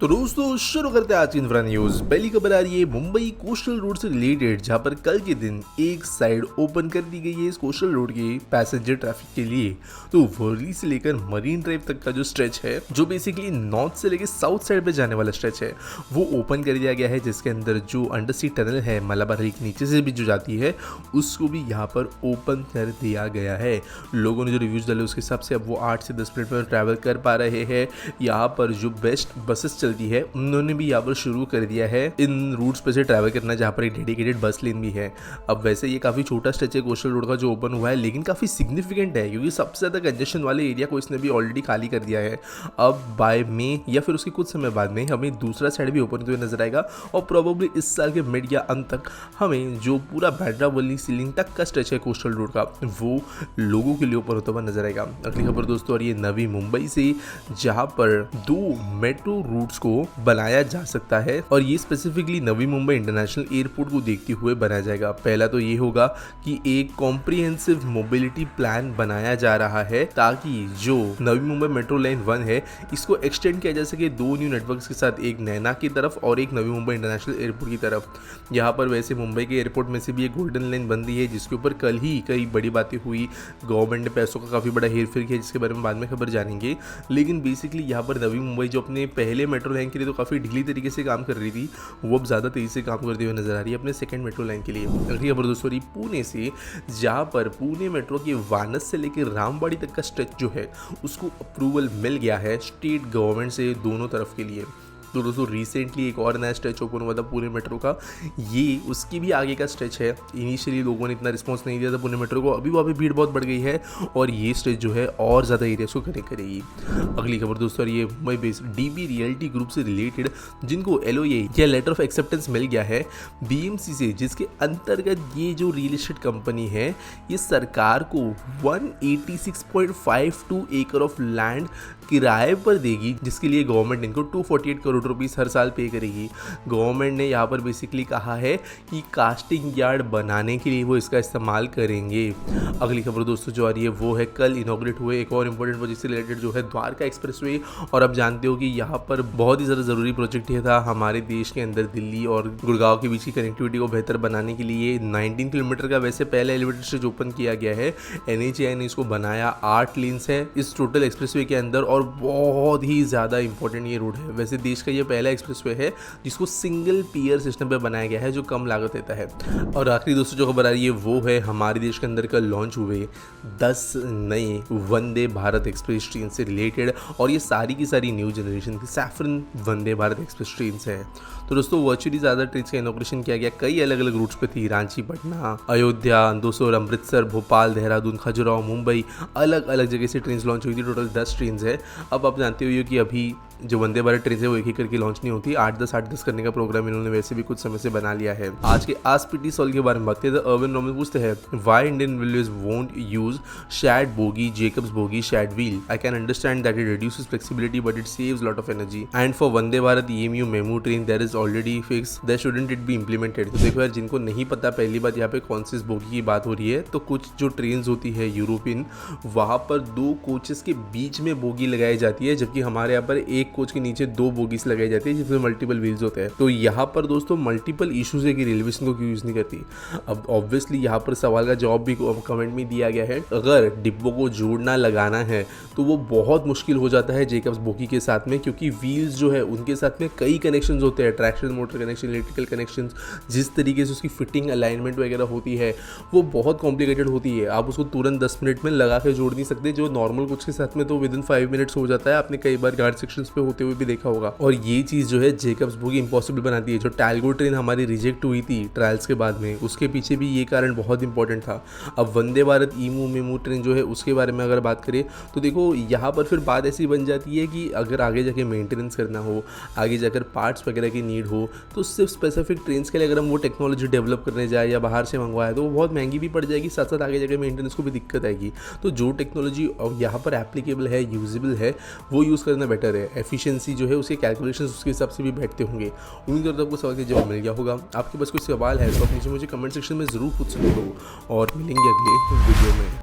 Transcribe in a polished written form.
तो दोस्तों शुरू करते हैं आज की इंफ्रा न्यूज। पहली खबर आ रही है मुंबई कोस्टल रोड से रिलेटेड, जहां पर कल के दिन एक साइड ओपन कर दी गई है इस कोस्टल रोड के पैसेंजर ट्रैफिक के लिए। तो वर्ली से लेकर मरीन ड्राइव तक का जो स्ट्रेच है, जो बेसिकली नॉर्थ से लेकर साउथ साइड पे जाने वाला स्ट्रेच है, वो ओपन कर दिया गया है। जिसके अंदर जो अंडर सी टनल है मलाबार हिल के नीचे से भी जो जाती है, उसको भी यहाँ पर ओपन कर दिया गया है। लोगों ने जो रिव्यूज डाले उसके हिसाब से अब वो 8 से 10 मिनट में ट्रैवल कर पा रहे हैं। यहाँ पर जो बेस्ट बसेस चलती है उन्होंने भी यहाँ पर शुरू कर दिया है इन रूट्स पे से ट्रैवल करना, जहाँ पर एक डेडिकेटेड बस लेन भी है। अब वैसे ये काफी छोटा स्ट्रेच है कोस्टल रोड का जो ओपन हुआ है, लेकिन काफी सिग्निफिकेंट है क्योंकि सबसे ज्यादा कंजेशन वाले एरिया को इसने भी ऑलरेडी खाली कर दिया है। अब बाय मई या फिर उसके कुछ समय बाद में हमें दूसरा साइड भी ओपन हुए नजर आएगा और प्रोबेबली इस साल के मिड या अंत तक हमें जो पूरा बांद्रा वर्ली सीलिंग तक का स्ट्रेच है कोस्टल रोड का, वो लोगों के लिए ओपन होता हुआ नजर आएगा। अगली खबर दोस्तों और ये नवी मुंबई से, जहाँ पर 2 मेट्रो रूट्स को बनाया जा सकता है और ये specifically Navi Mumbai international airport को देखते हुए बनाया जाएगा। पहला तो ये होगा कि एक कॉम्प्रिहेंसिव मोबिलिटी प्लान बनाया जा रहा है ताकि जो नवी मुंबई मेट्रो लाइन 1 है इसको एक्सटेंड किया जा सके 2 न्यू नेटवर्क्स के साथ, एक नैना की तरफ और एक नवी मुंबई इंटरनेशनल एयरपोर्ट की तरफ। यहाँ पर वैसे मुंबई के एयरपोर्ट में से भी एक गोल्डन लाइन बन रही है, जिसके ऊपर कल ही कई बड़ी बातें हुई। गवर्नमेंट ने पैसों का काफी बड़ा हेरफेर किया, जिसके बारे में बाद में खबर जानेंगे। लेकिन बेसिकली यहाँ पर नवी मुंबई जो अपने पहले मेट्रो लाइन के लिए तो काफी ढीली तरीके से काम कर रही थी, वो अब ज्यादा तेजी से काम करते हुए नजर आ रही है अपने सेकंड मेट्रो लाइन के लिए। अगली खबर दोस्तों पुणे से, जहां पर पुणे मेट्रो के वानस से लेकर रामबाड़ी तक का स्ट्रेच जो है उसको अप्रूवल मिल गया है स्टेट गवर्नमेंट से दोनों तरफ के लिए। तो दोस्तों रिसेंटली एक और नया स्ट्रेच ओपन हुआ था पुणे मेट्रो का, ये उसकी भी आगे का स्ट्रेच है। इनिशियली लोगों ने इतना रिस्पांस नहीं दिया था पुणे मेट्रो को, अभी वहाँ पे भीड़ बहुत बढ़ गई है और ये स्ट्रेच जो है और ज़्यादा एरियाज को कनेक्ट करेगी। अगली खबर दोस्तों ये Mumbai based dB realty group से रिलेटेड, जिनको LOA या लेटर ऑफ एक्सेप्टेंस मिल गया है BMC से, जिसके अंतर्गत ये जो रियल एस्टेट कंपनी है ये सरकार को 186.52 एकड़ ऑफ लैंड किराए पर देगी, जिसके लिए गवर्नमेंट इनको 248 करोड़ रुपीस हर साल पे करेगी। गवर्नमेंट ने यहाँ पर बेसिकली कहा है कि कास्टिंग यार्ड बनाने के लिए वो इसका इस्तेमाल करेंगे। अगली खबर दोस्तों जो आ रही है वो है कल इनॉग्रेट हुए एक और इम्पोर्टेंट प्रोजेक्ट से रिलेटेड, जो है द्वारका एक्सप्रेसवे। और अब जानते हो कि यहाँ पर बहुत ही ज़्यादा ज़रूरी प्रोजेक्ट ये था हमारे देश के अंदर दिल्ली और गुड़गांव के बीच की कनेक्टिविटी को बेहतर बनाने के लिए। 19 किलोमीटर का वैसे पहला एलिवेटेड स्ट्रेच ओपन किया गया है, NHAI ने इसको बनाया। 8 लेन्स है इस टोटल एक्सप्रेसवे के अंदर और बहुत ही ज़्यादा इंपॉर्टेंट ये रोड है। वैसे देश का ये पहला एक्सप्रेसवे है जिसको सिंगल पियर सिस्टम पे बनाया गया है, जो कम लागत देता है। और आखिरी दोस्तों जो खबर आ रही है वो है हमारे देश के अंदर कल लॉन्च हुए 10 नए वंदे भारत एक्सप्रेस ट्रेन से रिलेटेड, और ये सारी की सारी न्यू जनरेशन की saffron Vande Bharat express train है। तो दोस्तों वर्चुअली ज़्यादा ट्रेन का इनॉग्रेशन किया गया, कई अलग अलग रूट्स पे थी, रांची, पटना, अयोध्या, दोस्तों अमृतसर, भोपाल, देहरादून, खजुराहो, मुंबई, अलग अलग जगह से ट्रेन लॉन्च हुई थी। टोटल 10 ट्रेन है। अब आप जानते हो कि अभी जो वंदे भारत ट्रेन है वो एक ही करके लॉन्च नहीं होती, 8-10 करने का प्रोग्राम इन्होंने वैसे भी कुछ समय से बना लिया है। आज के आस्क पीटी सॉल्व के बारे में बात करें तो अर्विन रोमन पूछते हैं why Indian railways won't use shared bogie, Jacobs bogie, shared wheel. I can understand that it reduces flexibility but it saves lot of energy and for Vande Bharat EMU MEMU train there is already fix, there shouldn't it be implemented. तो देखो यार, जिनको नहीं पता, पहली बात यहाँ पे कौन सी बोगी की बात हो रही है, तो कुछ जो ट्रेन होती है यूरोपियन, वहां पर 2 कोचेस के बीच में बोगी लगाई जाती है, जबकि हमारे यहाँ पर एक कोच के नीचे 2 बोगीज लगाई जाती है जिसमें मल्टीपल व्हील्स होते हैं। तो यहाँ पर दोस्तों मल्टीपल इश्यूज है कि रेलवे को क्यों यूज नहीं करती। अब ऑब्वियसली यहाँ पर सवाल का जवाब भी कमेंट में दिया गया है, अगर डिब्बों को जोड़ना लगाना है तो वो बहुत मुश्किल हो जाता है जेकब्स बोगी के साथ में, क्योंकि व्हील्स जो है उनके साथ में कई कनेक्शंस होते हैं, traction motor connection, electrical connections, जिस तरीके से उसकी फिटिंग अलाइनमेंट वगैरह होती है वो बहुत कॉम्प्लिकेटेड होती है। आप उसको तुरंत 10 मिनट में लगा के जोड़ नहीं सकते, जो नॉर्मल कुछ के साथ में तो विदिन 5 मिनट्स हो जाता है। आपने कई बार गार्ड सेक्शंस पे होते हुए भी देखा होगा। और ये चीज़ जो है जेकब्स बोगी इम्पॉसिबल बनाती है। जो टैलगो ट्रेन हमारी रिजेक्ट हुई थी ट्रायल्स के बाद में, उसके पीछे भी ये कारण बहुत इंपॉर्टेंट था। अब वंदे भारत EMU मेमू ट्रेन जो है उसके बारे में अगर बात करें तो देखो यहाँ पर फिर बात ऐसी बन जाती है कि अगर आगे जाके मेंटेनेंस करना हो, आगे जाकर पार्ट्स वगैरह की नीड हो, तो सिर्फ स्पेसिफिक ट्रेन के लिए अगर हम वो टेक्नोलॉजी डेवलप करने जाए या बाहर से मंगवाए तो वो बहुत महंगी भी पड़ जाएगी, साथ साथ आगे जाकर मेंटेनेंस को भी दिक्कत आएगी। तो जो टेक्नोलॉजी यहाँ पर एप्लीकेबल है, यूजेबल है, वो यूज़ करना बेटर है। एफिशिएंसी जो है उसके कैलकुलेशन उसके हिसाब से भी बैठते होंगे। उम्मीद करता हूँ आपको सवाल का जवाब मिल गया होगा। आपके पास कोई सवाल है तो आप नीचे मुझे कमेंट सेक्शन में ज़रूर पूछ सकते हो और मिलेंगे अगले वीडियो में।